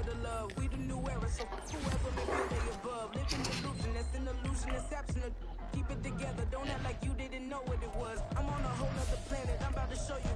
the love. We the new era, so whoever may feel they above. Living illusion, that's an illusion, that's absent. Keep it together, don't act like you didn't know what it was. I'm on a whole nother planet, I'm about to show you.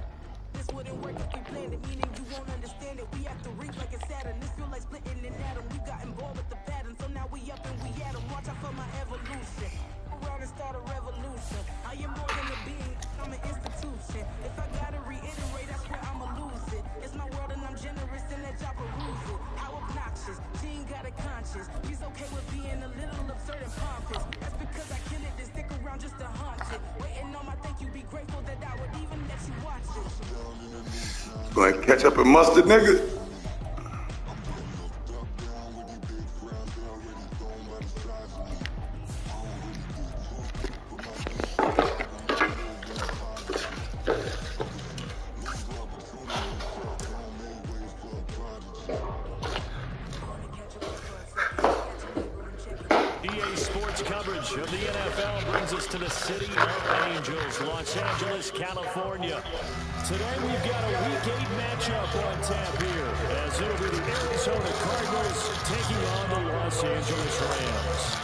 This wouldn't work if we planned it, meaning you won't understand it. We have to rink like it's Saturn. This feel like splitting an atom. You got involved with the pattern, so now we up and we at 'em. Watch out for my evolution. Around and start a revolution. I am more than a being, I'm an institution. If I gotta reiterate, I swear I'ma lose it. It's my world and I'm generous and let y'all peruse it. How obnoxious, she ain't got a conscience. She's okay with being a little absurd and pompous. That's because I kill it, then stick around just to haunt it. Waiting on my thank you, be grateful that I would even let you watch it. Go ahead, ketchup and mustard, nigga. EA Sports coverage of the NFL brings us to the city of Angels, Los Angeles, California. Today we've got a Week 8 matchup on tap here, as it'll be the Arizona Cardinals taking on the Los Angeles Rams.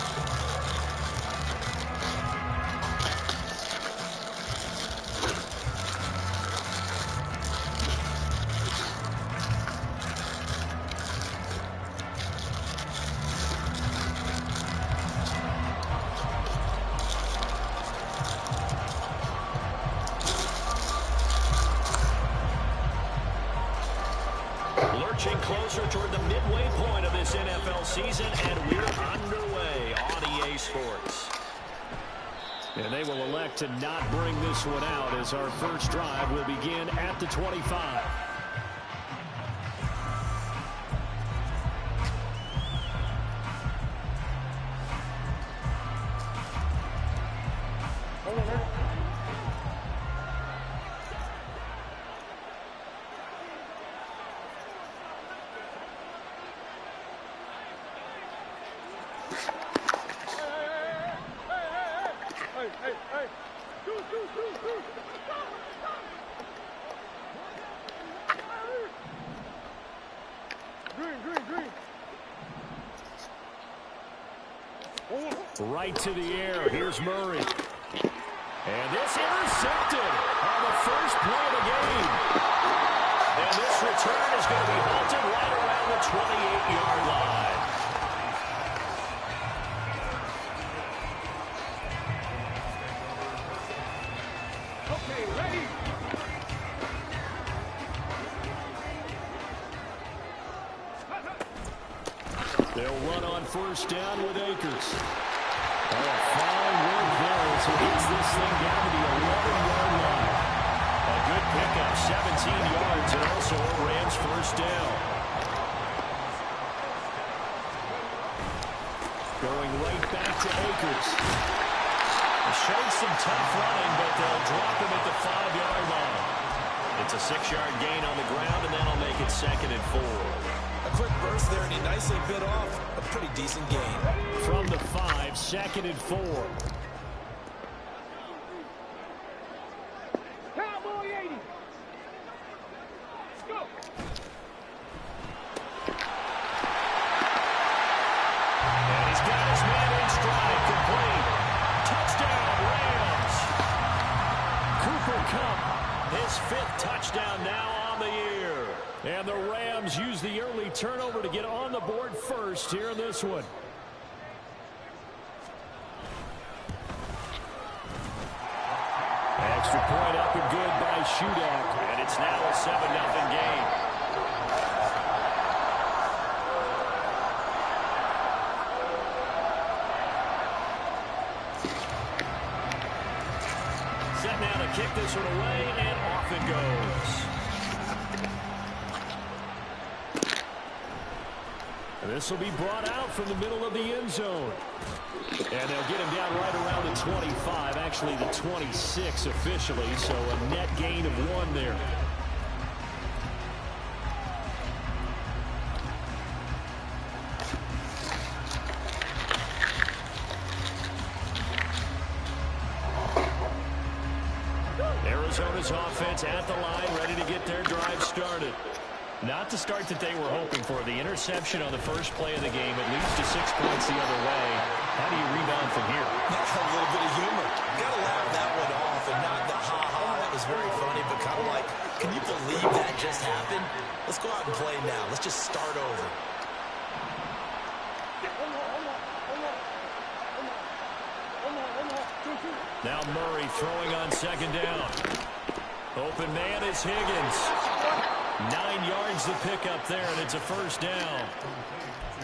Lurching closer toward the midway point of this NFL season, and we're underway on EA Sports. And they will elect to not bring this one out, as our first drive will begin at the 25. Right to the air. Here's Murray. And this intercepted on the first play of the game. And this return is going to be halted right around the 28-yard line. Okay, ready. They'll run on first down with Akers. Oh, fine work there as he hits this thing down to the 11-yard line. A good pickup, 17 yards, and also a Rams first down. Going right back to Akers. Showed some tough running, but they'll drop him at the 5-yard line. It's a 6-yard gain on the ground, and that'll make it 2nd and 4. A quick burst there, and he nicely bit off a pretty decent gain. From the 5, 2nd and 4. Cowboy 80. Let's go. And he's got his man in stride, complete. Touchdown, Rams. Cooper Kupp, his 5th touchdown now on the year. And the Rams use the early turnover to get on the board first here in this one. Extra point up and good by Shootout. And it's now a 7-0 game. Set now to kick this one away, and off it goes. And this will be brought out from the middle of the end zone. And they'll get him down right around the 25, actually the 26 officially, so a net gain of 1 there. Arizona's offense at the line, ready to get their drive started. Not the start that they were hoping for. The interception on the first play of the game. It leads to 6 points the other way. How do you rebound from here? A little bit of humor. Got to laugh that one off and not the ha-ha. That was very funny, but kind of like, can you believe that just happened? Let's go out and play now. Let's just start over. Now Murray throwing on second down. Open man is Higgins. 9 yards to pick up there, and it's a first down.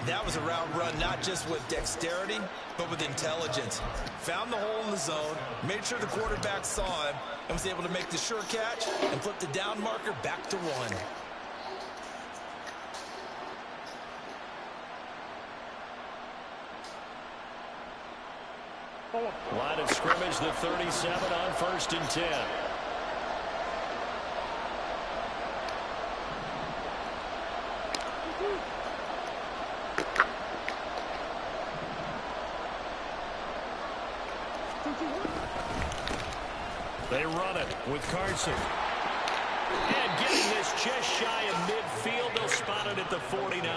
That was a route run, not just with dexterity, but with intelligence. Found the hole in the zone, made sure the quarterback saw him, and was able to make the sure catch and flip the down marker back to 1. Line of scrimmage, the 37 on 1st and 10. They run it with Carson. And getting this just shy of midfield. They'll spot it at the 49.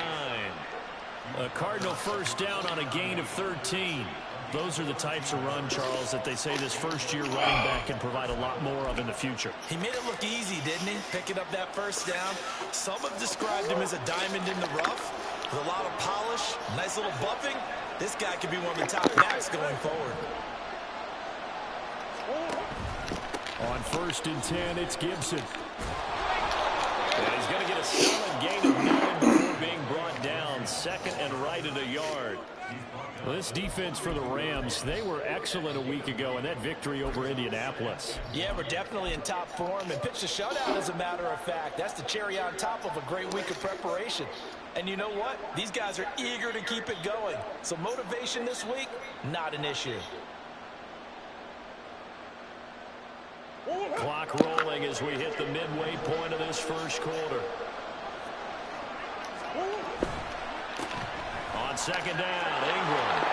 A Cardinal first down on a gain of 13. Those are the types of run, Charles, that they say this first-year running back can provide a lot more of in the future. He made it look easy, didn't he? Picking up that first down. Some have described him as a diamond in the rough with a lot of polish, nice little buffing. This guy could be one of the top backs going forward. On 1st and 10, it's Gibson. And he's going to get a solid gain of 9 before being brought down. Second and right at a yard. Well, this defense for the Rams, they were excellent a week ago in that victory over Indianapolis. Yeah, we're definitely in top form and pitched a shutout, as a matter of fact. That's the cherry on top of a great week of preparation. And you know what? These guys are eager to keep it going. So motivation this week, not an issue. Clock rolling as we hit the midway point of this first quarter. On second down, Ingram.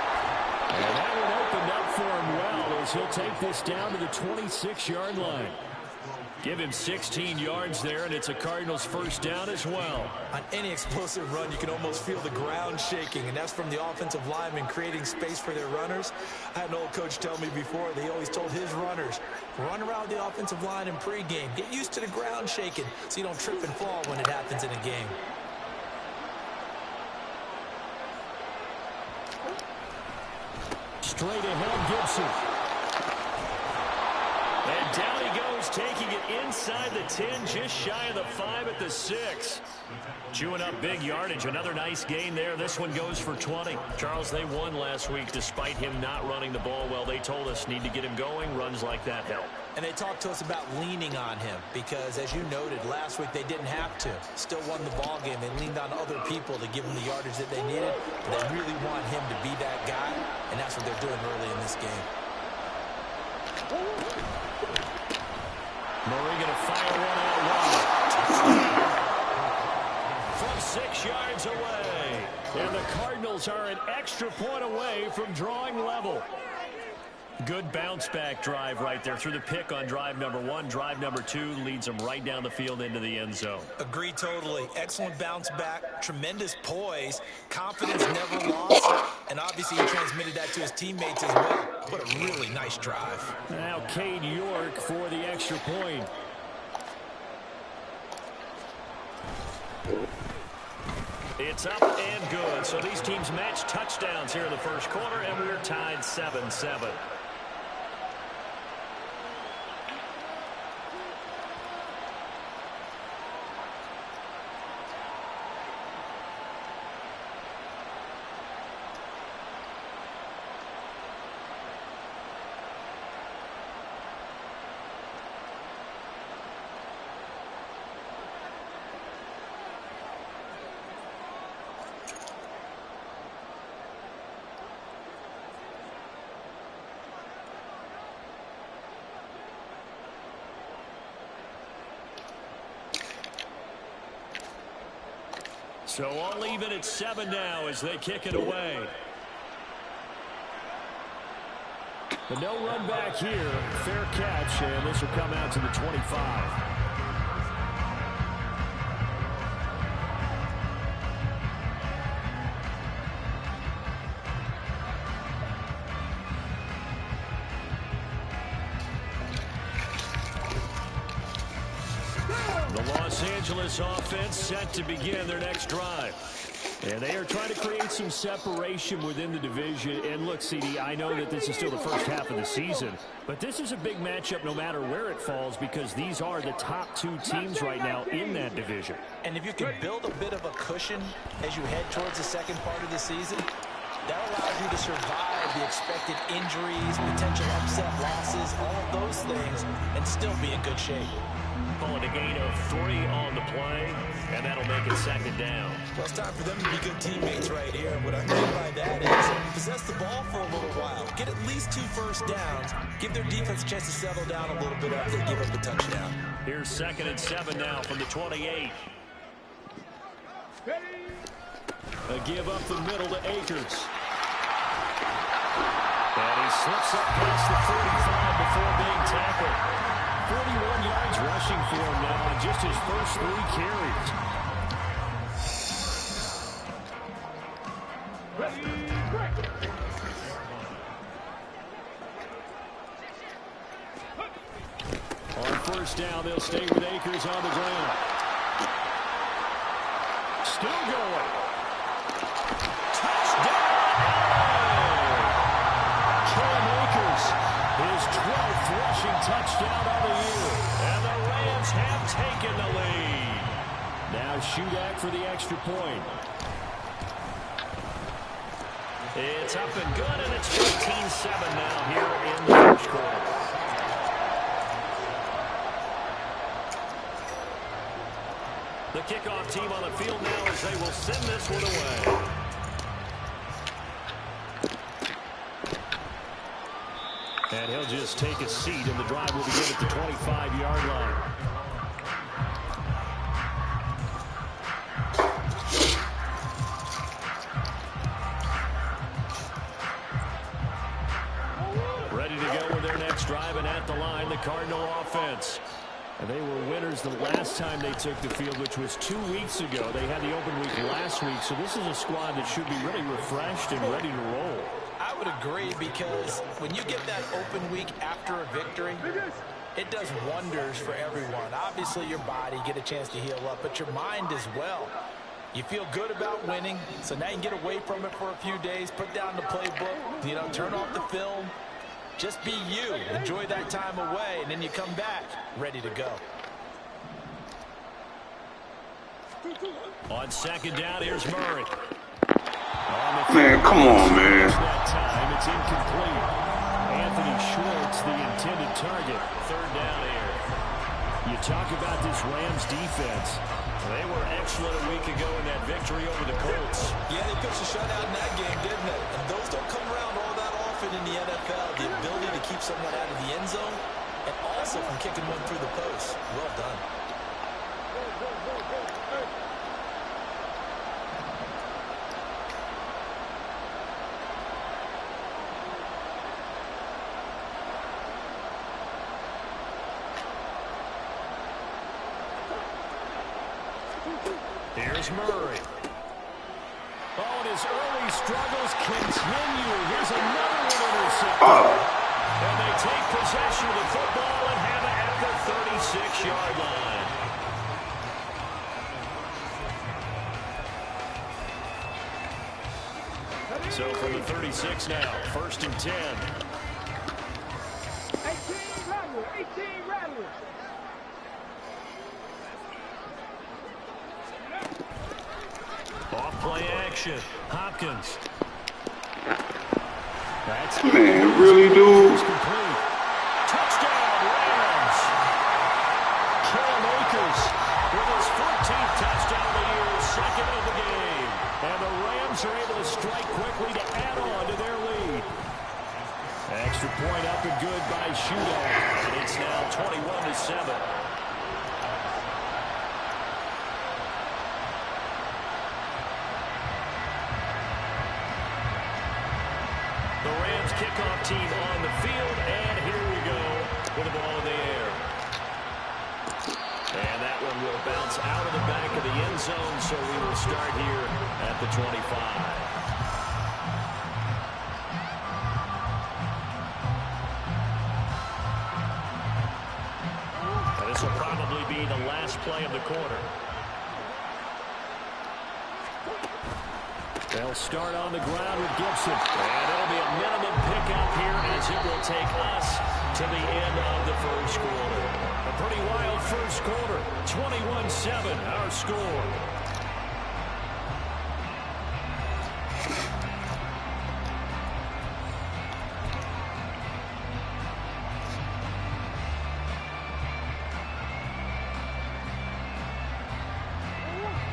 And that one opened up for him well as he'll take this down to the 26-yard line. Give him 16 yards there, and it's a Cardinals first down as well. On any explosive run, you can almost feel the ground shaking, and that's from the offensive linemen creating space for their runners. I had an old coach tell me before, they always told his runners, run around the offensive line in pregame. Get used to the ground shaking so you don't trip and fall when it happens in a game. Straight ahead, Gibson. And down he goes, taking it inside the 10, just shy of the 5 at the 6. Chewing up big yardage. Another nice gain there. This one goes for 20. Charles, they won last week despite him not running the ball well. They told us need to get him going. Runs like that help. And they talked to us about leaning on him because, as you noted, last week they didn't have to. Still won the ball game. They leaned on other people to give them the yardage that they needed. But they really want him to be that guy, and that's what they're doing early in this game. Murray going to fire one out wide. From 6 yards away. And the Cardinals are an extra point away from drawing level. Good bounce-back drive right there through the pick on drive number 1. Drive number 2 leads them right down the field into the end zone. Agree totally. Excellent bounce-back, tremendous poise, confidence never lost, and obviously he transmitted that to his teammates as well. What a really nice drive. Now Cade York for the extra point. It's up and good. So these teams match touchdowns here in the first quarter, and we're tied 7-7. So all even at 7 now as they kick it away. But no run back here. Fair catch, and this will come out to the 25. Los Angeles offense set to begin their next drive. And they are trying to create some separation within the division. And look, CD, I know that this is still the first half of the season, but this is a big matchup no matter where it falls because these are the top two teams right now in that division. And if you can build a bit of a cushion as you head towards the second part of the season, that allows you to survive the expected injuries, potential upset losses, all of those things, and still be in good shape. Calling a gain of 3 on the play, and that'll make it second down. Well, it's time for them to be good teammates right here. And what I mean by that is possess the ball for a little while, get at least 2 first downs, give their defense a chance to settle down a little bit after they give up a touchdown. Here's 2nd and 7 now from the 28. A give up the middle to Akers. And he slips up past the 45 before being tackled. 41 yards rushing for him now on just his first 3 carries. On first down, they'll stay with Akers on the ground. Still going. Touchdown! Cam Akers, his 12th rushing touchdown of the year. And the Rams have taken the lead. Now Shudak for the extra point. It's up and good, and it's 15-7 now here in the first quarter. The kickoff team on the field now as they will send this one away. And he'll just take a seat, and the drive will begin at the 25-yard line. Ready to go with their next drive, and at the line, the Cardinal offense. And they were winners the last time they took the field, which was 2 weeks ago. They had the open week last week, so this is a squad that should be really refreshed and ready to roll. I would agree, because when you get that open week after a victory, it does wonders for everyone. Obviously, your body, get a chance to heal up, but your mind as well. You feel good about winning, so now you can get away from it for a few days, put down the playbook, turn off the film. Just be you. Enjoy that time away, and then you come back ready to go. On second down, here's Murray. Man, come on, man. That time, it's incomplete. Anthony Schwartz, the intended target. Third down here. You talk about this Rams defense. They were excellent a week ago in that victory over the Colts. Yeah, they pitched a shutout in that game, didn't they? And those don't come around all that often in the NFL. The ability to keep someone out of the end zone and also from kicking one through the post. Well done. Here's Murray. Oh, and his early struggles continue. Here's another one intercepted. And they take possession of the football and have it at the 36-yard line. So from the 36 now, 1st and 10. 18 Rattlers. Off play action. Hopkins. That's Man, really, dude? complete. Touchdown, Rams. Cam Akers with his 14th touchdown of the year, 2nd of the game. And the Rams are able to strike quickly to add on to their lead. Extra point up and good by Shudak. And it's now 21-7. The Rams kickoff team on the field, and here we go with the ball in the air. And that one will bounce out of the back of the end zone, so we will start here at the 25. This will probably be be the last play of the quarter. They'll start on the ground with Gibson. And it'll be a minimum pickup here as it will take us to the end of the first quarter. A pretty wild first quarter. 21-7, our score.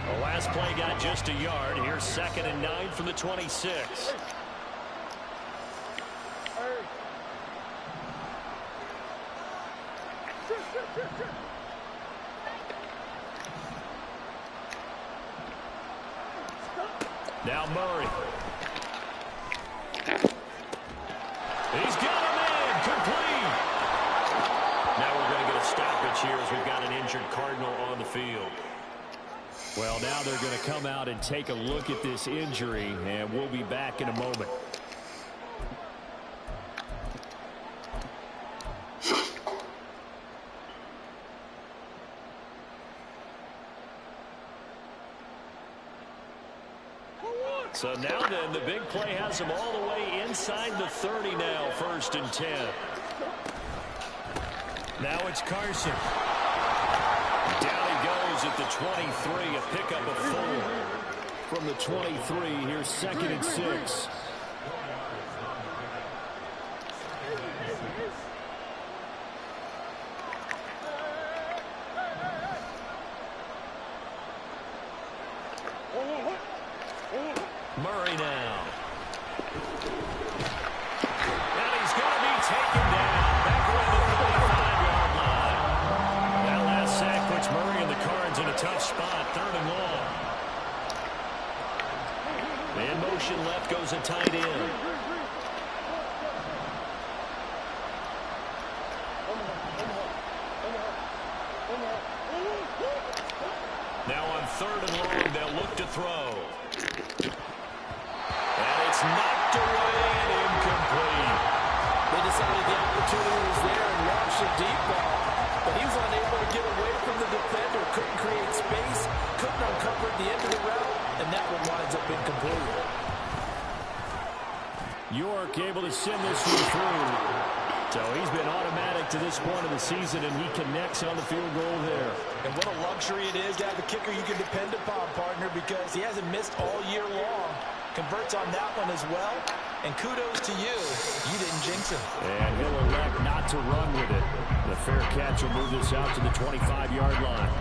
The last play got just a yard. Here's 2nd and 9 from the 26. Now Murray. He's got him in. Complete. Now we're going to get a stoppage here as we've got an injured Cardinal on the field. Well, now they're going to come out and take a look at this injury, and we'll be back in a moment. So now then, the big play has them all the way inside the 30 now, 1st and 10. Now it's Carson. Down he goes at the 23, a pickup of 4. From the 23, here's 2nd and 6. Murray now. And he's going to be taken down. Back around the 45-yard line. That last sack puts Murray and the Cards in a tough spot. 3rd and long. In motion left goes a tight end. Now on 3rd and long, they'll look to throw. It's knocked away and incomplete. They decided the opportunity was there and launched a deep ball, but he was unable to get away from the defender, couldn't create space, couldn't uncover the end of the route, and that one winds up incomplete. York able to send this one through. So he's been automatic to this point of the season, and he connects on the field goal there. And what a luxury it is to have a kicker you can depend upon, partner, because he hasn't missed all year long. Converts on that one as well, and kudos to you. You didn't jinx him. And he'll elect not to run with it. The fair catch will move this out to the 25-yard line.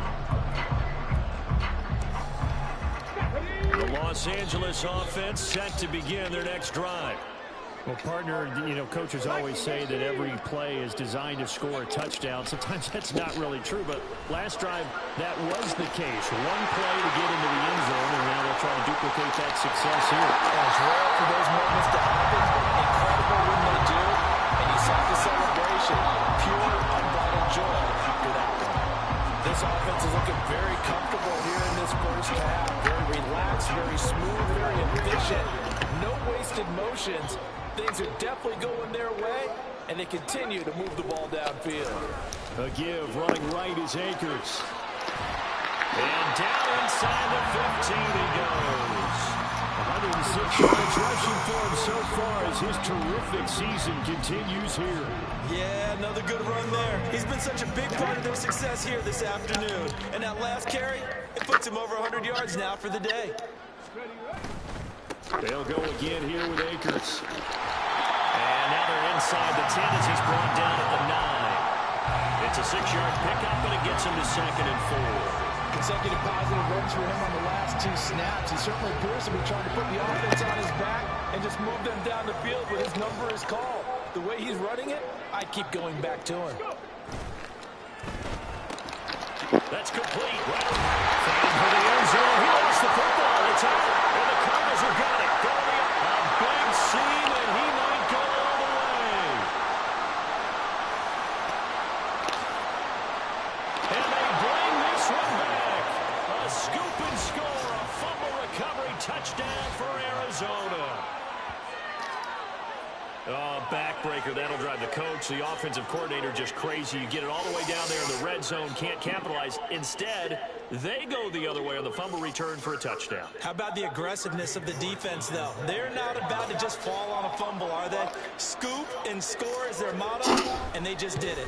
The Los Angeles offense set to begin their next drive. Well, partner, you know, coaches always say that every play is designed to score a touchdown. Sometimes that's not really true, but last drive, that was the case. One play to get into the end zone, and now they'll try to duplicate that success here. It's rare for those moments to happen, but incredible when they do. And you saw the celebration. Pure, unbridled joy after that one. This offense is looking very comfortable here in this first half. Very relaxed, very smooth, very efficient. No wasted motions. Things are definitely going their way, and they continue to move the ball downfield. A give, running right is Akers. And down inside the 15 he goes. 106 yards rushing for him so far as his terrific season continues here. Yeah, another good run there. He's been such a big part of their success here this afternoon. And that last carry, it puts him over 100 yards now for the day. They'll go again here with Akers. And now they're inside the 10 as he's brought down at the 9. It's a 6-yard pickup, but it gets him to 2nd and 4. Consecutive positive runs for him on the last 2 snaps. He certainly appears to be trying to put the offense on his back and just move them down the field when his number is called. The way he's running it, I'd keep going back to him. That's complete. Right for the end zone. He lost the football. It's out. And the Cardinals have got it. Going up. A big seam, and he might go all the way. And they bring this one back. A scoop and score. A fumble recovery touchdown for Arizona. Oh, backbreaker. backbreaker. That'll drive the coach, the offensive coordinator, just crazy. You get it all the way down there in the red zone, can't capitalize. Instead, they go the other way on the fumble return for a touchdown. How about the aggressiveness of the defense, though? They're not about to just fall on a fumble, are they? Scoop and score is their motto, and they just did it.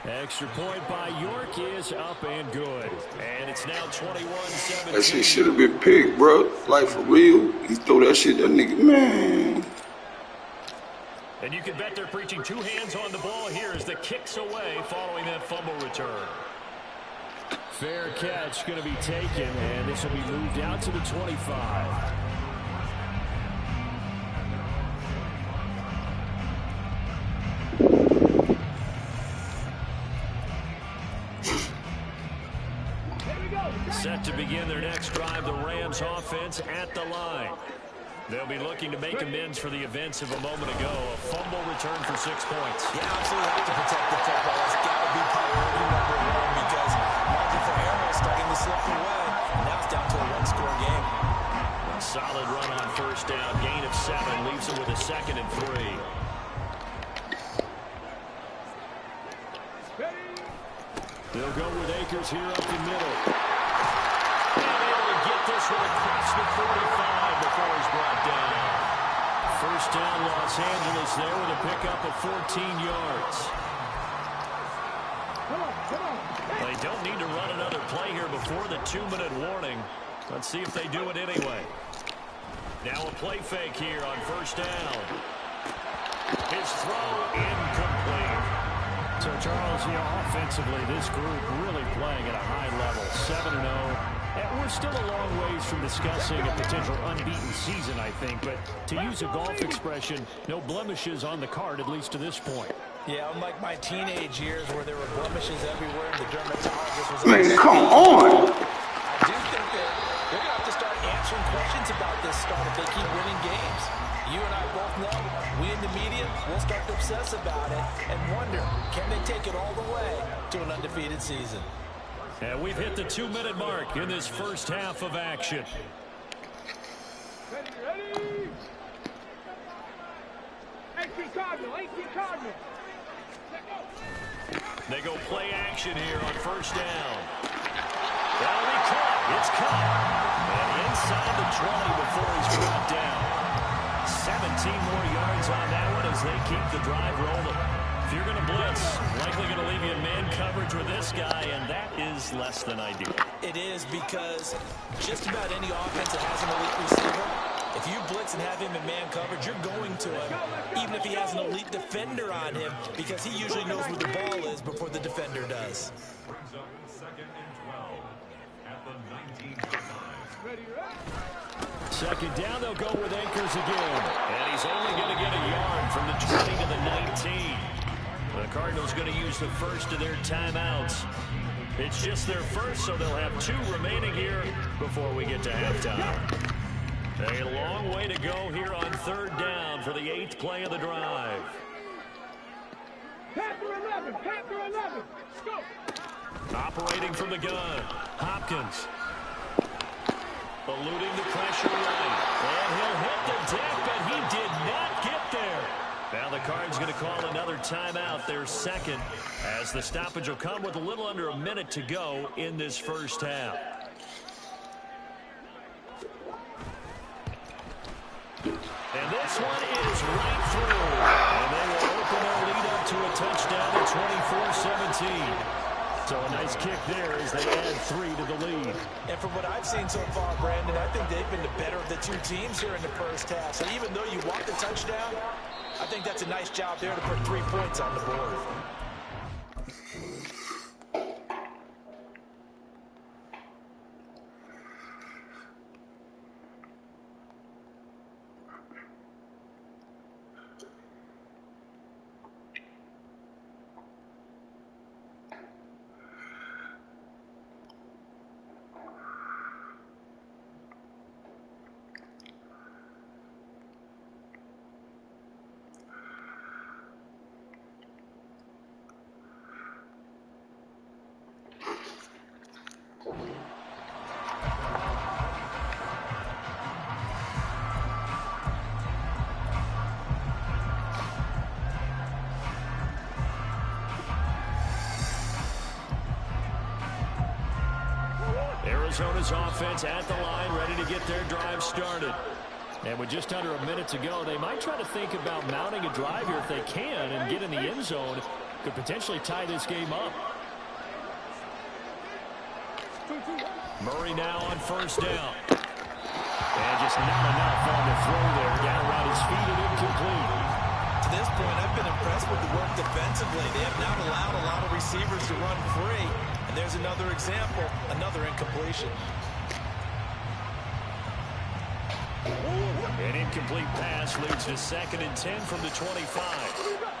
Extra point by York is up and good. And it's now 21-17. That shit should have been picked, bro. Like, for real. He threw that shit, that nigga, man. And you can bet they're preaching two hands on the ball here as the kick's away following that fumble return. Fair catch going to be taken, and this will be moved out to the 25. Set to begin their next drive, the Rams offense at the line. They'll be looking to make amends for the events of a moment ago. A fumble return for 6 points. Yeah, absolutely have to protect the football. It's got to be priority number one because margin for error is starting to slip away. And now it's down to a one-score game. A solid run on first down. Gain of 7 leaves them with a 2nd and 3. They'll go with Akers here up the middle. And able to get this one across the 45 before he's brought down. First down, Los Angeles there with a pickup of 14 yards. They don't need to run another play here before the 2-minute warning. Let's see if they do it anyway. Now a play fake here on first down. His throw incomplete. So, Charles, offensively, this group really playing at a high level, 7-0. And we're still a long ways from discussing a potential unbeaten season, I think. But to use a golf expression, no blemishes on the card, at least to this point. Yeah, unlike my teenage years where there were blemishes everywhere and the dermatologist was... Man, come on! I do think that they're going to have to start answering questions about this start if they keep winning games. You and I both know, we in the media, we'll start to obsess about it and wonder, can they take it all the way to an undefeated season? And we've hit the 2-minute mark in this first half of action. Ready? 18 Cardinal, 18 Cardinal. They go play action here on first down. That'll be caught. It's caught. And inside the 20 before he's brought down. 17 more yards on that one as they keep the drive rolling. If you're going to blitz, likely going to leave you in man coverage with this guy, and that is less than ideal. It is because just about any offense that has an elite receiver, if you blitz and have him in man coverage, you're going to him, even if he has an elite defender on him, because he usually knows where the ball is before the defender does. Second down, they'll go with Akers again. And he's only going to get a yard from the 20 to the 19. The Cardinals going to use the first of their timeouts. It's just their first, so they'll have 2 remaining here before we get to halftime. A long way to go here on third down for the 8th play of the drive. Panther 11, Panther 11. Go. Operating from the gun, Hopkins. Eluding the pressure right. And he'll hit the deck, but he did not get there. Now the Cards going to call another timeout, their second, as the stoppage will come with a little under a minute to go in this first half. And this one is right through. And they will open their lead up to a touchdown at 24-17. So a nice kick there as they add 3 to the lead. And from what I've seen so far, Brandon, I think they've been the better of the 2 teams here in the first half. So even though you want the touchdown, I think that's a nice job there to put 3 points on the board. Arizona's offense at the line, ready to get their drive started. And with just under a minute to go, they might try to think about mounting a drive here if they can and get in the end zone. Could potentially tie this game up. Murray now on first down. And just not enough on the throw there. Down around his feet and incomplete. To this point, I've been impressed with the work defensively. They have not allowed a lot of receivers to run free. And there's another example, another incompletion. An incomplete pass leads to 2nd and 10 from the 25.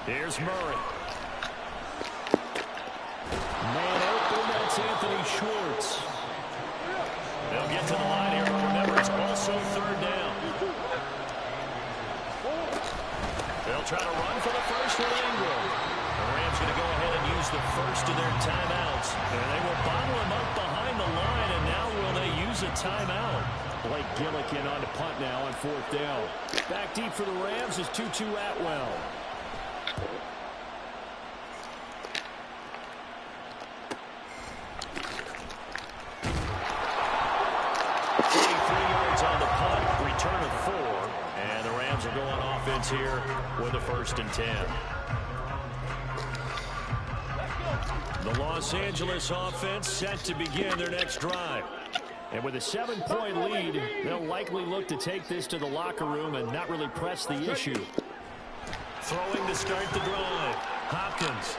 Here's Murray. Man open, that's Anthony Schwartz. They'll get to the line here, but remember, it's also 3rd down. They'll try to run for the first with Ingram. The Rams going to go ahead and use the first of their timeouts. And they will bottle him up behind the line, and now will they use a timeout? Blake Gillikin on the punt now on 4th down. Back deep for the Rams is Tutu Atwell. Return of 4, and the Rams are going offense here with a 1st and 10. The Los Angeles offense set to begin their next drive. And with a 7-point lead, they'll likely look to take this to the locker room and not really press the issue. Throwing to start the drive, Hopkins.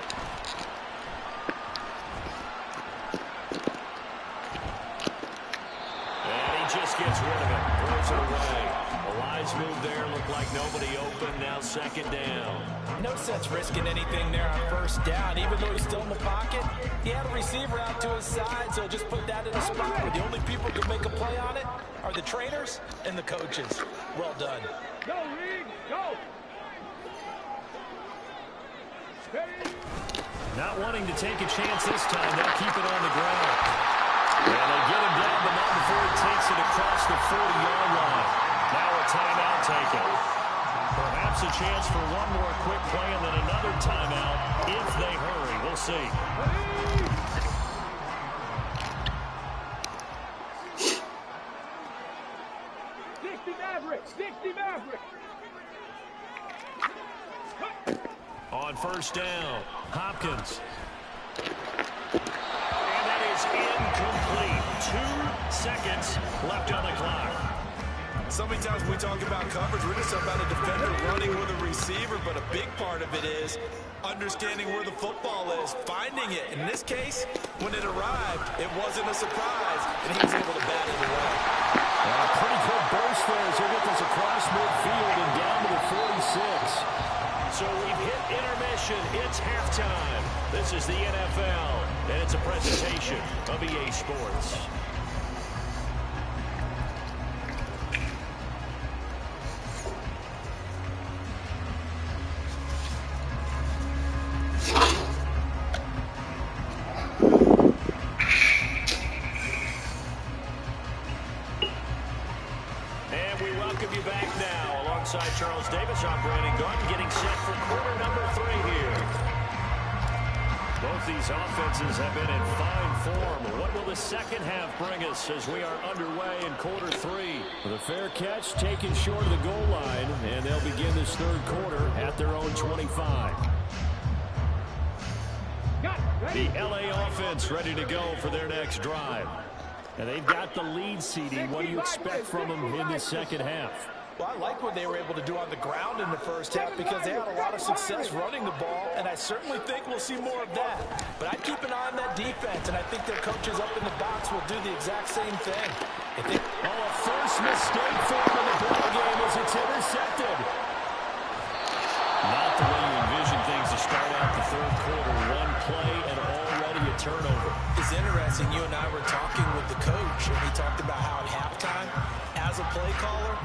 Just gets rid of it, throws it away. The Lions move there, look like nobody open, now 2nd down. No sense risking anything there on 1st down, even though he's still in the pocket. He had a receiver out to his side, so just put that in a spot where the only people who can make a play on it are the trainers and the coaches. Well done. Go, Reed, go! Steady. Not wanting to take a chance this time, they'll keep it on the ground. And they get him down, but not before he takes it across the 40-yard line. Now a timeout taken. Perhaps a chance for one more quick play and then another timeout if they hurry. We'll see. 60 Mavericks! 60 Mavericks! On 1st down, Hopkins. Incomplete. 2 seconds left on the clock. So many times when we talk about coverage, we're just about a defender running with a receiver, but a big part of it is understanding where the football is, finding it. In this case, when it arrived, it wasn't a surprise, and he was able to bat it away. A pretty good burst there as he gets this across midfield and down to the 46. So we've hit intermission. It's halftime. This is the NFL, and it's a presentation of EA Sports. And we welcome you back now. Alongside Charles Davis, I'm Brandon Garden, getting set for quarter number 3 here. Both these offenses have been in fine form. What will the second half bring us as we are underway in quarter 3? With a fair catch taken short of the goal line, and they'll begin this 3rd quarter at their own 25. The LA offense ready to go for their next drive. And they've got the lead, CD. What do you expect from them in the second half? Well, I like what they were able to do on the ground in the first half because they had a lot of success running the ball, and I certainly think we'll see more of that. But I'd keep an eye on that defense, and I think their coaches up in the box will do the exact same thing. A first mistake for them in the ball game as it's intercepted. Not the way you envision things to start out the 3rd quarter. One play and already a turnover. It's interesting. You and I were talking with the coach, and he talked about how at halftime, as a play caller,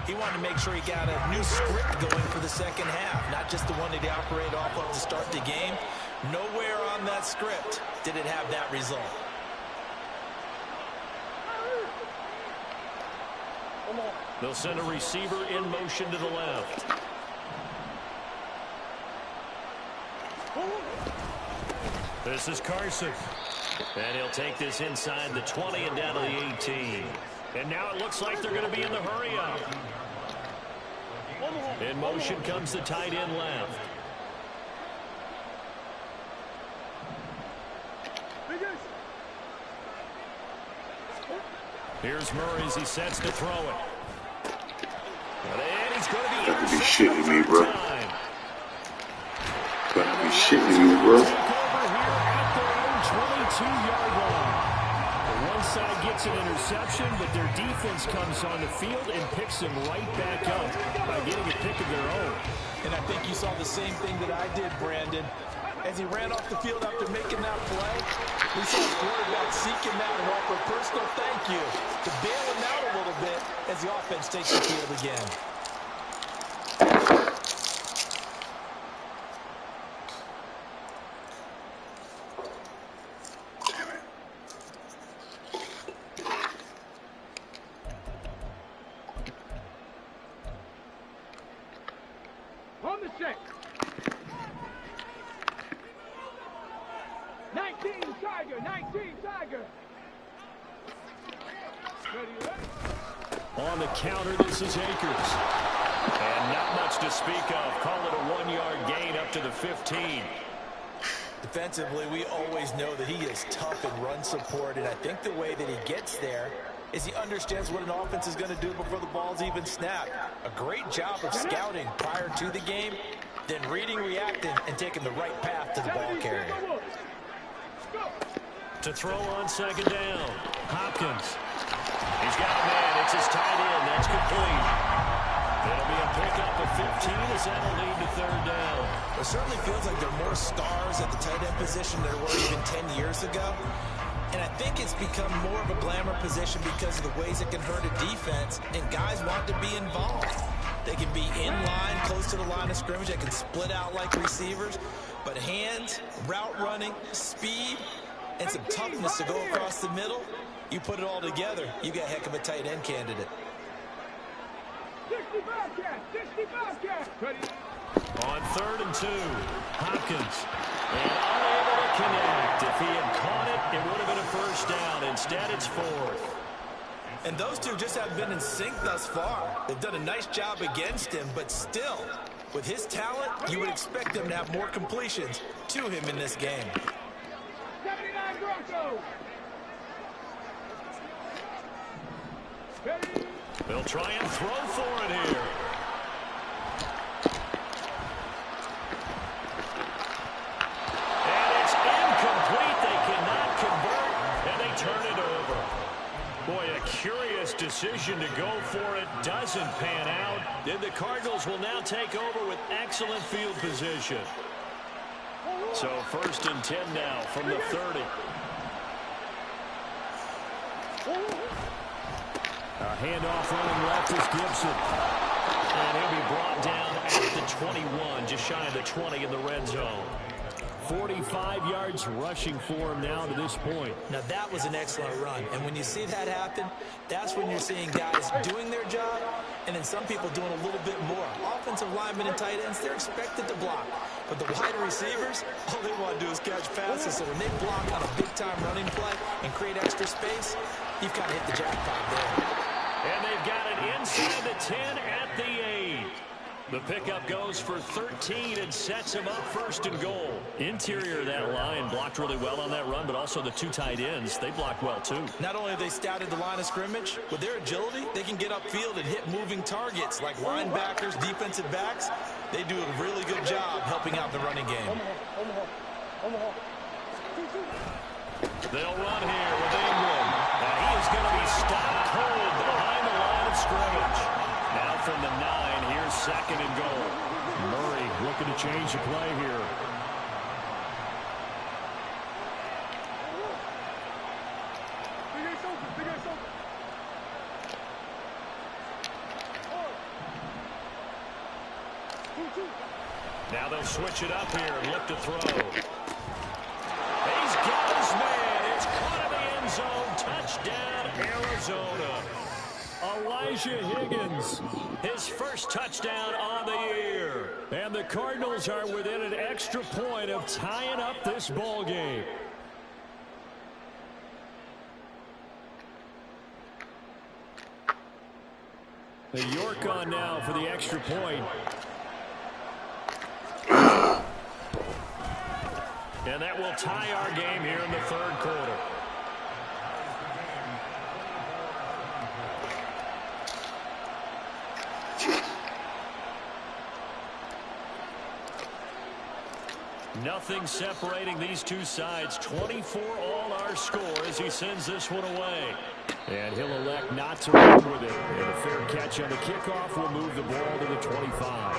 he wanted to make sure he got a new script going for the second half, not just the one that he operated off of to start the game. Nowhere on that script did it have that result. They'll send a receiver in motion to the left. This is Carson. And he'll take this inside the 20 and down to the 18. And now it looks like they're going to be in the hurry up. In motion comes the tight end left. Here's Murray as he sets to throw it. And he's going to be Got to be shitting me, bro. time. Got to be shitting me, bro. Take over here at their own 22-yard line. One side gets an interception, but their defense comes on the field and picks them right back up by getting a pick of their own. And I think you saw the same thing that I did, Brandon. As he ran off the field after making that play, we saw the quarterback seeking that and offer a personal thank you to bail him out a little bit as the offense takes the field again. On the check. 19 Tiger, 19 Tiger. On the counter, this is Akers. And not much to speak of. Call it a 1-yard gain up to the 15. Defensively, we always know that he is tough in run support, and I think the way that he gets there is he understands what an offense is going to do before the ball's even snapped. A great job of scouting prior to the game, then reading, reacting, and taking the right path to the ball carrier. To throw on second down, Hopkins. He's got a man. It's his tight end. That's complete. It'll be a pickup of 15 as that'll lead to third down. It certainly feels like there are more stars at the tight end position than there were even 10 years ago. And I think it's become more of a glamour position because of the ways it can hurt a defense, and guys want to be involved. They can be in line, close to the line of scrimmage. They can split out like receivers. But hands, route running, speed, and some toughness to go across the middle, you put it all together, you got a heck of a tight end candidate. 65 cat, 65 cat. Ready. On 3rd and 2, Hopkins. And unable to connect. If he had caught it, it would have been a first down. Instead, it's 4th. And those two just haven't been in sync thus far. They've done a nice job against him, but still, with his talent, you would expect them to have more completions to him in this game. 79 Broncos. Ready. They'll try and throw for it here. And it's incomplete. They cannot convert, and they turn it over. Boy, a curious decision to go for it. Doesn't pan out. Then the Cardinals will now take over with excellent field position. So 1st and 10 now from the 30. A handoff running left is Gibson. And he'll be brought down at the 21, just shy of the 20 in the red zone. 45 yards rushing for him now to this point. Now that was an excellent run, and when you see that happen, that's when you're seeing guys doing their job, and then some people doing a little bit more. Offensive linemen and tight ends, they're expected to block, but the wide receivers, all they want to do is catch passes. So when they block on a big-time running play and create extra space, you've kind of hit the jackpot there. And they've got it inside the 10 at the 8. The pickup goes for 13 and sets him up 1st and goal. Interior of that line blocked really well on that run, but also the 2 tight ends, they blocked well too. Not only have they scouted the line of scrimmage, with their agility, they can get upfield and hit moving targets like linebackers, defensive backs. They do a really good job helping out the running game. They'll run here with Ingram, and he is going to be stopped cold behind the line of scrimmage. Now from the 9, here's 2nd and goal. Murray looking to change the play here. Now they'll switch it up here and look to throw. zone. Touchdown, Arizona. Elijah Higgins, his first touchdown on the year. And the Cardinals are within an extra point of tying up this ball game. The York on now for the extra point. And that will tie our game here in the third quarter. Nothing separating these two sides. 24 all our score as he sends this one away. And he'll elect not to run with it. And a fair catch on the kickoff will move the ball to the 25.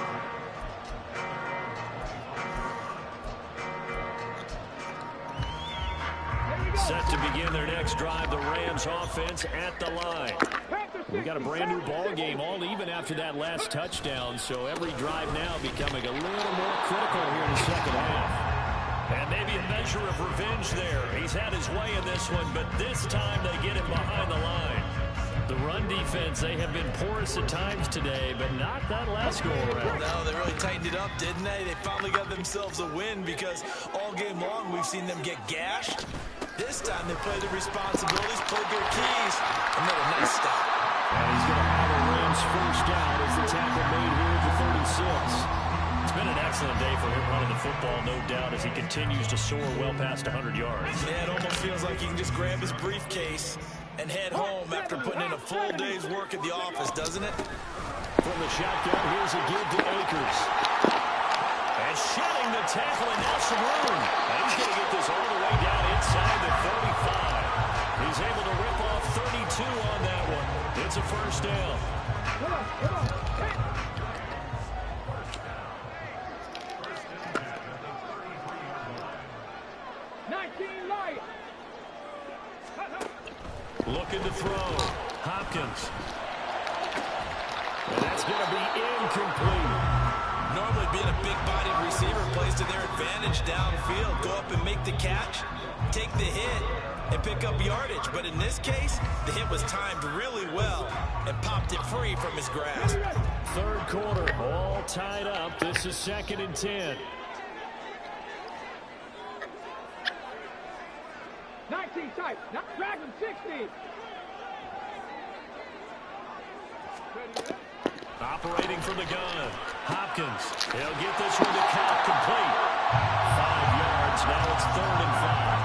Set to begin their next drive, the Rams offense at the line. We got a brand new ball game, all even after that last touchdown, so every drive now becoming a little more critical here in the second half. And maybe a measure of revenge there. He's had his way in this one, but this time they get him behind the line. The run defense, they have been porous at times today, but not that last go-around. No, they really tightened it up, didn't they? They finally got themselves a win because all game long we've seen them get gashed. This time they play the responsibilities, played their keys, and made a nice stop. And he's going to have a Rams first down as the tackle made here at the 36. It's been an excellent day for him running the football, no doubt, as he continues to soar well past 100 yards. Yeah, it almost feels like he can just grab his briefcase and head home after putting in a full day's work at the office, doesn't it? From the shotgun, here's a give to Akers. And shedding the tackle, and now some room. And he's going to get this all the way down inside the 35. He's able to rip off 32 on that one. It's a first down. Come on, come on. Hey. Looking to throw. Hopkins. And that's going to be incomplete. Normally being a big-bodied receiver plays to their advantage downfield. Go up and make the catch, take the hit, and pick up yardage. But in this case, the hit was timed really well and popped it free from his grasp. Third quarter, all tied up. This is 2nd and 10. 19 tight. Now drag him 60. Operating from the gun. Hopkins. He'll get this one to count complete. 5 yards. Now it's 3rd and 5.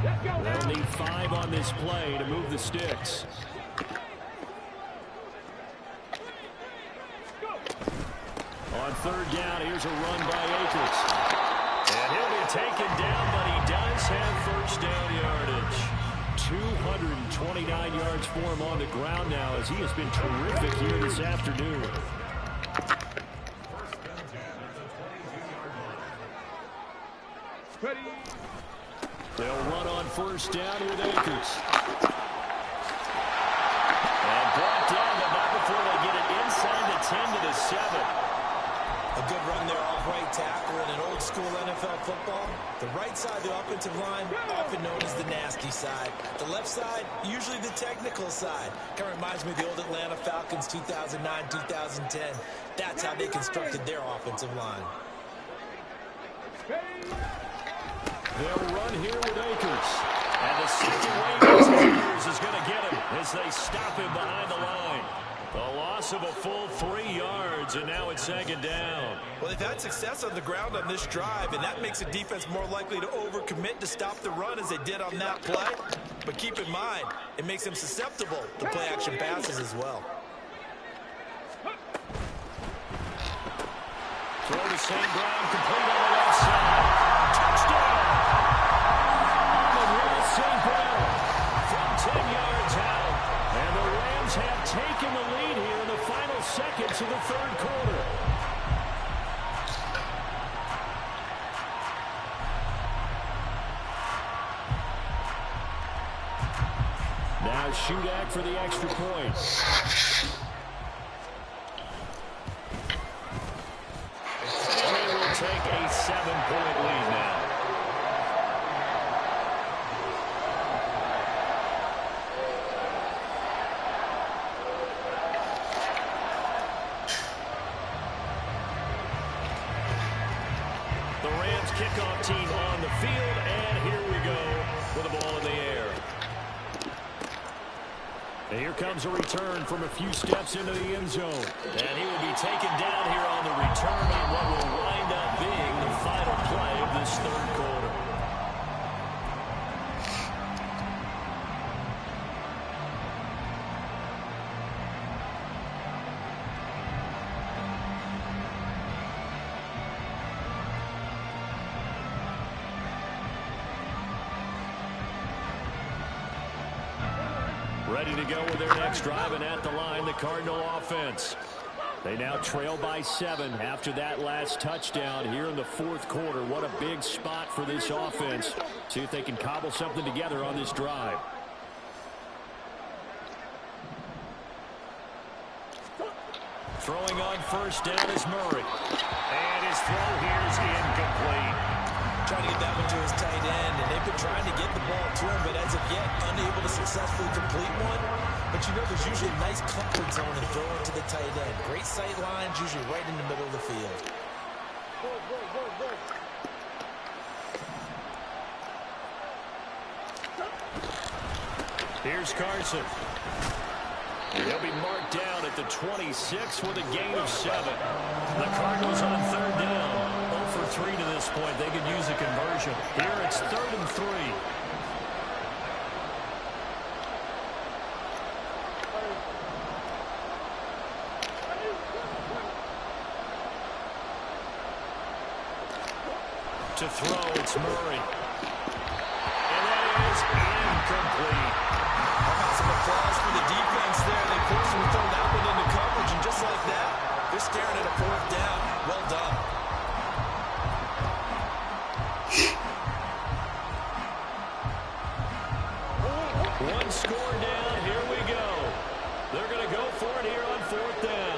Let's go. They'll need 5 on this play to move the sticks. On 3rd down, here's a run by Akers. And he'll be taken down, but he does have first down yardage. 229 yards for him on the ground now as he has been terrific here this afternoon. Ready. They'll run on 1st down with Akers. And brought down, but not before they get it inside the 10 to the 7. A good run there off right tackle in an old-school NFL football. The right side of the offensive line, often known as the nasty side. The left side, usually the technical side. Kind of reminds me of the old Atlanta Falcons 2009, 2010. That's how they constructed their offensive line. They'll run here with Akers. And the second wave is going to get him as they stop him behind the line. A loss of a full 3 yards, and now it's 2nd down. Well, they've had success on the ground on this drive, and that makes the defense more likely to overcommit to stop the run as they did on that play. But keep in mind, it makes them susceptible to play-action passes as well. Throw to St. Brown, complete on the left side. Touchdown! Amon-Ra St. Brown from 10 yards out. And the Rams have taken the lead here in the final seconds of the 3rd quarter. Now Shudak for the extra point. comes a return from a few steps into the end zone. And he will be taken down here on the return on what will wind up being the final play of this third quarter. Ready to go with their next drive, and at the line, the Cardinal offense. They now trail by 7 after that last touchdown here in the fourth quarter. What a big spot for this offense. See if they can cobble something together on this drive. Throwing on first down is Murray. And his throw here is incomplete. Trying to get that one to his tight end, and they've been trying to get the ball to him, but as of yet, unable to successfully complete one. But you know, there's usually a nice comfort zone in throwing to the tight end. Great sight lines, usually right in the middle of the field. Here's Carson. He'll be marked down at the 26 with a gain of 7. The Cardinals on third down. 0 for 3 to this point. They could use a conversion. Here it's 3rd and 3. To throw, it's Murray. And that is incomplete. How about some applause for the defense there? They forced him to throw that one into coverage, and just like that, they're staring at a 4th down. Well done. One score down. Here we go. They're going to go for it here on 4th down.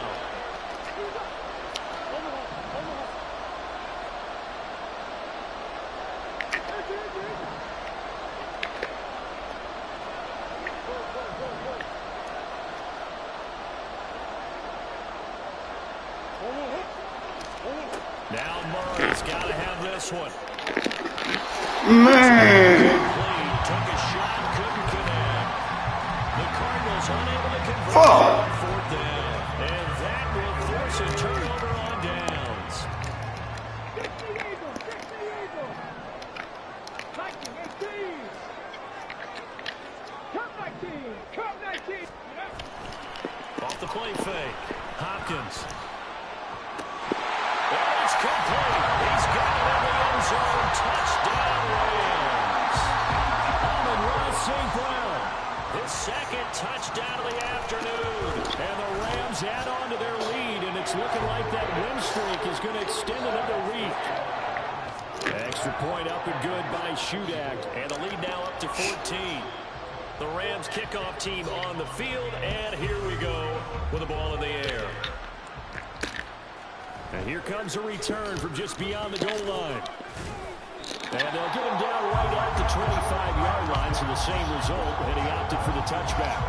Now Murray's got to have this one. Man. Took a shot, couldn't connect. The Cardinals unable to convert Fuck. on 4th down. And that will force a turnover on downs. 19, 18. Come 19. Come 19. Off the play fake. Hopkins. And it's complete. He's got it in the end zone. Touchdown, Rams. Amon-Ra St. Brown. His 2nd touchdown of the afternoon. And the Rams add on to their lead, and it's looking like that win streak is going to extend another week. Extra point up and good by Shudak. And the lead now up to 14. The Rams kickoff team on the field, and here we go with the ball in the air. And here comes a return from just beyond the goal line. And they'll get him down right at the 25-yard line, so the same result, and he opted for the touchback.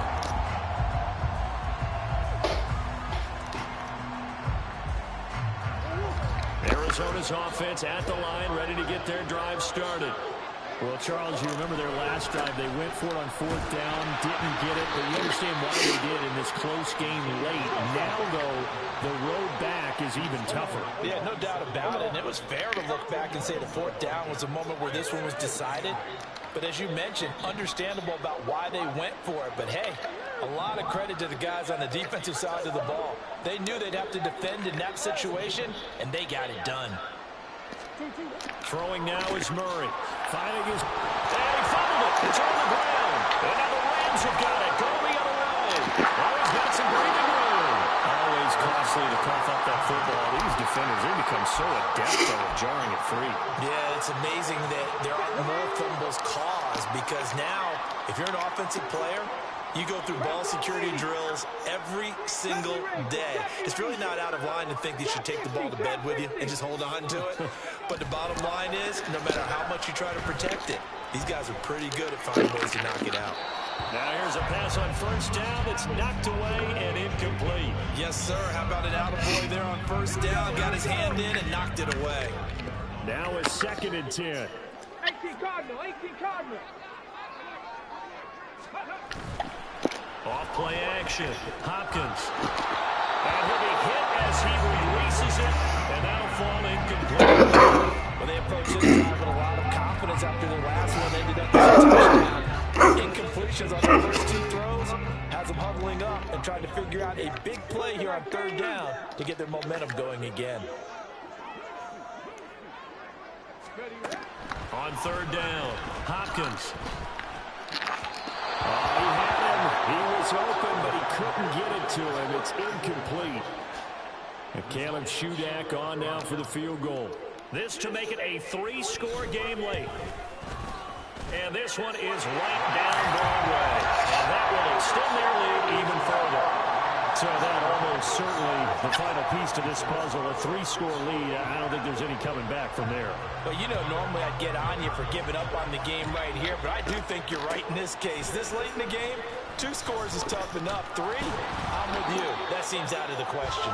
Arizona's offense at the line, ready to get their drive started. Well, Charles, you remember their last drive. They went for it on 4th down, didn't get it, but you understand why they did in this close game late. Now, though, the road back is even tougher. Yeah, no doubt about it. And it was fair to look back and say the 4th down was a moment where this one was decided. But as you mentioned, understandable about why they went for it. But, hey, a lot of credit to the guys on the defensive side of the ball. They knew they'd have to defend in that situation, and they got it done. Throwing now is Murray. Finding his... And he fumbled it. It's on the ground. And now the Rams have got it. Go the other way. Oh, he's got some breathing room. Always costly to cough up that football. These defenders, they become so adept at jarring it free. Yeah, it's amazing that there aren't more fumbles caused, because now, if you're an offensive player, you go through ball security drills every single day. It's really not out of line to think you should take the ball to bed with you and just hold on to it. But the bottom line is, no matter how much you try to protect it, these guys are pretty good at finding ways to knock it out. Now here's a pass on first down. It's knocked away and incomplete. Yes, sir. How about an attaboy there on first down? Got his hand in and knocked it away. Now a 2nd and 10. 18 Cardinal. 18 Cardinal. Off play action. Hopkins. And he'll be hit as he releases it, and that'll fall incomplete. Well, they approached this drive with a lot of confidence after their last one. They ended up with a touchdown. Incompletions on the first two throws has them huddling up and trying to figure out a big play here on third down to get their momentum going again. On third down, Hopkins. Oh, he had him. He was open, but he couldn't get it to him. It's incomplete. And Caleb Shudak on now for the field goal. This to make it a 3-score game late. And this one is right down Broadway. And that will extend their lead even further. So that almost certainly the final piece to this puzzle, a 3-score lead. I don't think there's any coming back from there. Well, you know, normally I'd get on you for giving up on the game right here, but I do think you're right in this case. This late in the game, 2 scores is tough enough. 3, I'm with you. That seems out of the question.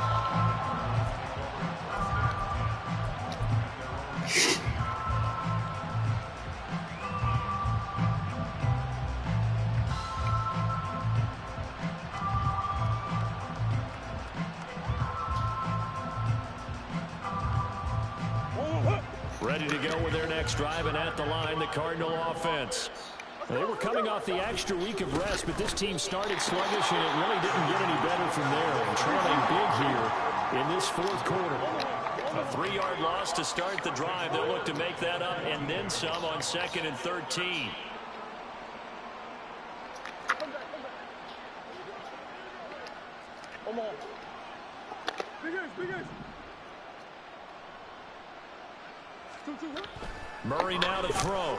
Ready to go with their next drive, and at the line, the Cardinal offense. They were coming off the extra week of rest, but this team started sluggish, and it really didn't get any better from there. And trailing big here in this fourth quarter. A 3-yard loss to start the drive. They'll look to make that up and then some on 2nd and 13. Come on. Big ace, big ace. Murray now to throw.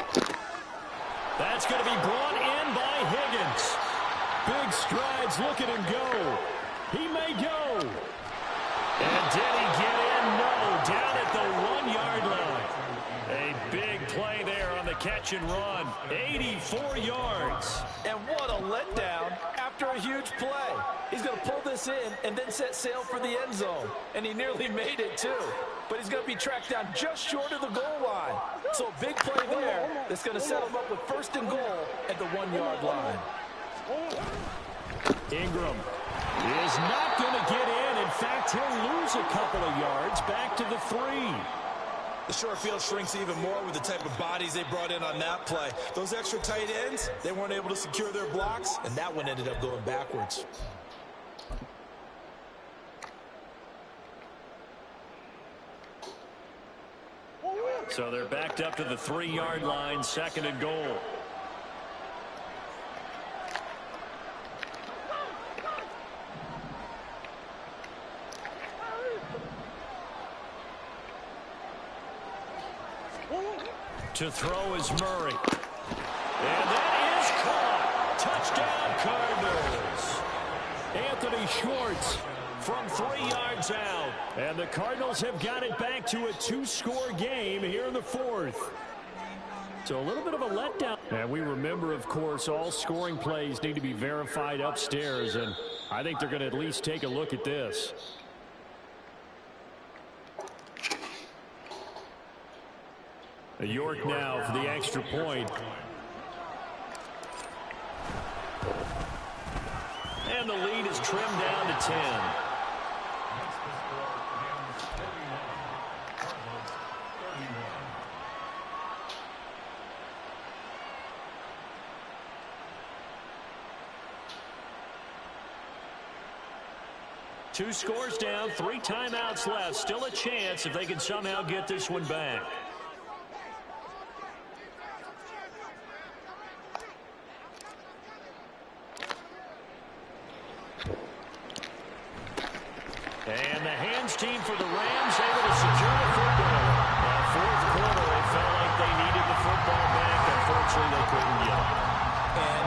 That's going to be brought in by Higgins. Big strides. Look at him go. He may go. And did he get in? No. Down at the 1-yard line. A big play there on the catch and run. 84 yards. And what a letdown after a huge play. He's going to pull this in and then set sail for the end zone. And he nearly made it, too. But he's going to be tracked down just short of the goal line. So a big play there that's going to set him up with 1st and goal at the 1-yard line. Ingram is not going to get in. In fact, he'll lose a couple of yards back to the 3. The short field shrinks even more with the type of bodies they brought in on that play. Those extra tight ends, they weren't able to secure their blocks, and that one ended up going backwards. So they're backed up to the 3-yard line, 2nd and goal. To throw is Murray. And that is caught. Touchdown, Cardinals. Anthony Schwartz from 3 yards out. And the Cardinals have got it back to a 2-score game here in the 4th. So a little bit of a letdown. And we remember, of course, all scoring plays need to be verified upstairs. And I think they're going to at least take a look at this. York now for the extra point. And the lead is trimmed down to 10. Two scores down, 3 timeouts left. Still a chance if they can somehow get this one back. And the hands team for the Rams able to secure the football. That fourth quarter, they felt like they needed the football back. Unfortunately, they couldn't get it. And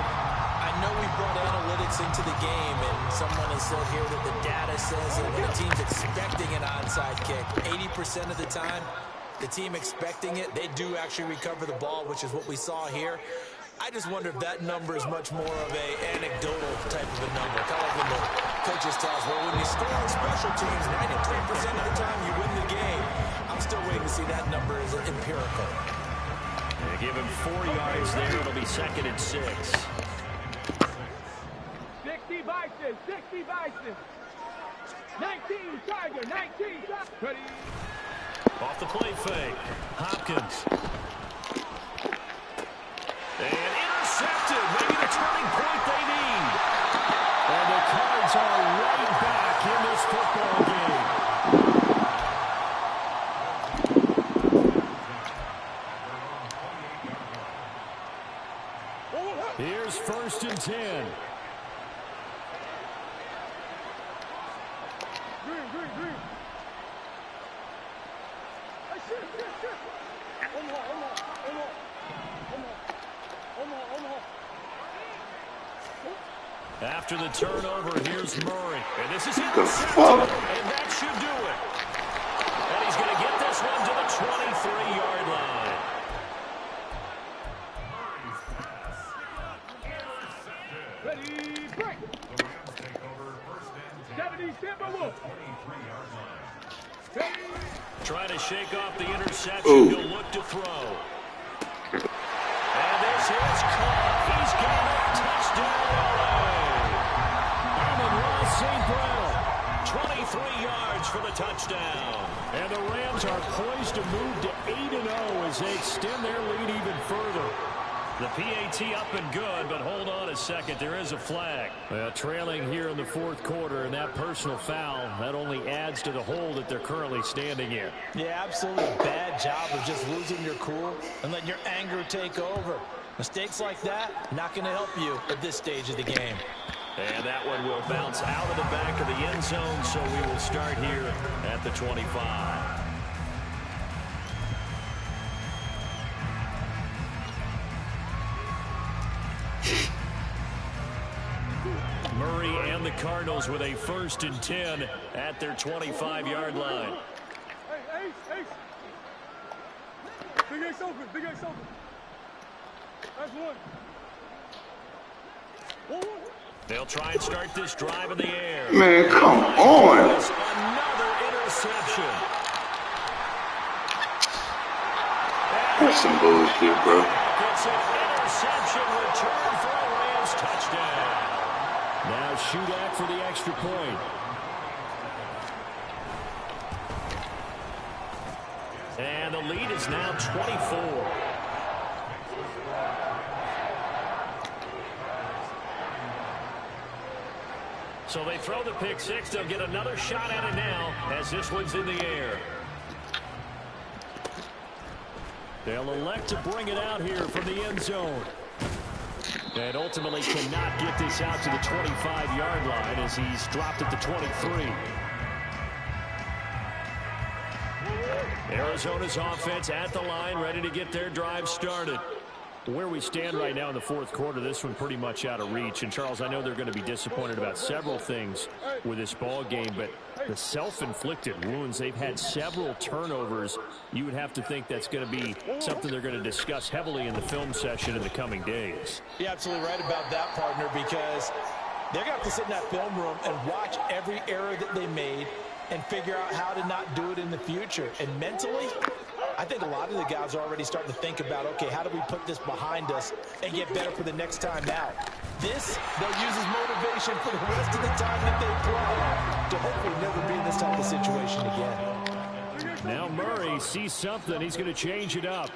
I know we brought analytics into the game, and someone has said here that the data says that when a team's expecting an onside kick, 80% of the time, the team expecting it, they do actually recover the ball, which is what we saw here. I just wonder if that number is much more of a anecdotal type of a number. Kind of like when the coaches tell us, well, when you score on special teams, 93% of the time you win the game. I'm still waiting to see that number as empirical. They give him 4 yards there. It'll be 2nd and 6. Bison, 60 Bison. 19 Tiger, 19 Tiger. Ready? Off the play fake. Hopkins. And intercepted. Maybe the turning point they need. And the Cards are right back in this football game. Here's 1st and 10. Green. Shit. After the turnover, here's Murray. And this is The intercepted. fuck? And that should do it. And he's going to get this one to the 23-yard line. Ready, break. 70 Timberwolves. Trying to shake off the interception. Ooh. He'll look to throw. And this is caught. He's got a touchdown, LA. Amon-Ra St. Brown, 23 yards for the touchdown. And the Rams are poised to move to 8-0 as they extend their lead even further. The PAT up and good, but hold on a second. There is a flag. Well, trailing here in the 4th quarter, and that personal foul, that only adds to the hole that they're currently standing in. Yeah, absolutely bad job of just losing your cool and letting your anger take over. Mistakes like that, not going to help you at this stage of the game. And that one will bounce out of the back of the end zone, so we will start here at the 25. Murray and the Cardinals with a 1st and 10 at their 25-yard line. Hey, Ace. Big Ace open. That's one. They'll try and start this drive in the air. Man, come on. Another interception. That's some bullshit, bro. It's an interception return for a Rams touchdown. Now Shudak for the extra point. And the lead is now 24. So they throw the pick six. They'll get another shot at it now as this one's in the air. They'll elect to bring it out here from the end zone. And ultimately cannot get this out to the 25-yard line as he's dropped at the 23. Arizona's offense at the line, ready to get their drive started. Where we stand right now in the 4th quarter, this one pretty much out of reach. And, Charles, I know they're going to be disappointed about several things with this ball game, but the self-inflicted wounds, they've had several turnovers. You would have to think that's going to be something they're going to discuss heavily in the film session in the coming days. You're absolutely right about that, partner, because they're going to have to sit in that film room and watch every error that they made and figure out how to not do it in the future. And mentally, I think a lot of the guys are already starting to think about, okay, how do we put this behind us and get better for the next time out? This, they'll use as motivation for the rest of the time that they play to hopefully never be in this type of situation again. Now Murray sees something. He's going to change it up.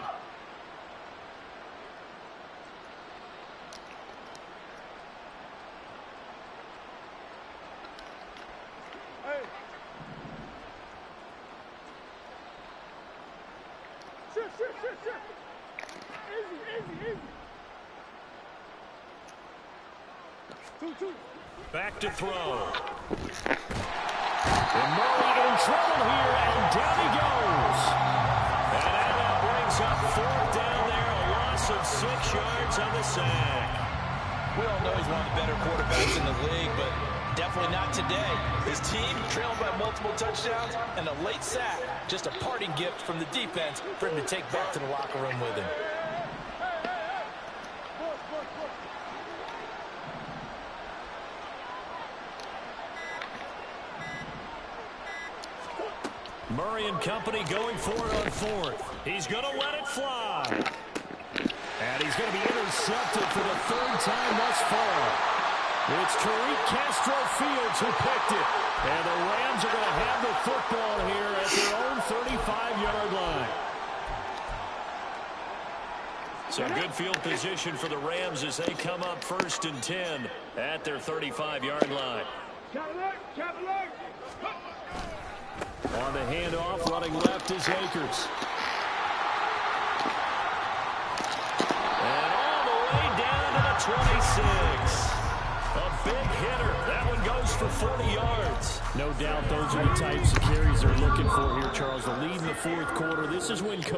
Easy. Back to throw. And Murray in trouble here, and down he goes. And that brings up 4th down there, a loss of 6 yards on the sack. We all know he's one of the better quarterbacks in the league, but definitely not today. His team trailed by multiple touchdowns and a late sack. Just a parting gift from the defense for him to take back to the locker room with him. Murray and company going for it on 4th. He's going to let it fly. And he's going to be intercepted for the 3rd time thus far. It's Tariq Castro-Fields who picked it. And the Rams are going to have the football here at their own 35-yard line. So good field position for the Rams as they come up 1st and 10 at their 35-yard line. On the handoff, running left is Akers. And all the way down to the 26. A big hitter. That one goes for 40 yards. No doubt those are the types of carries they're looking for here, Charles. The lead in the 4th quarter. This is when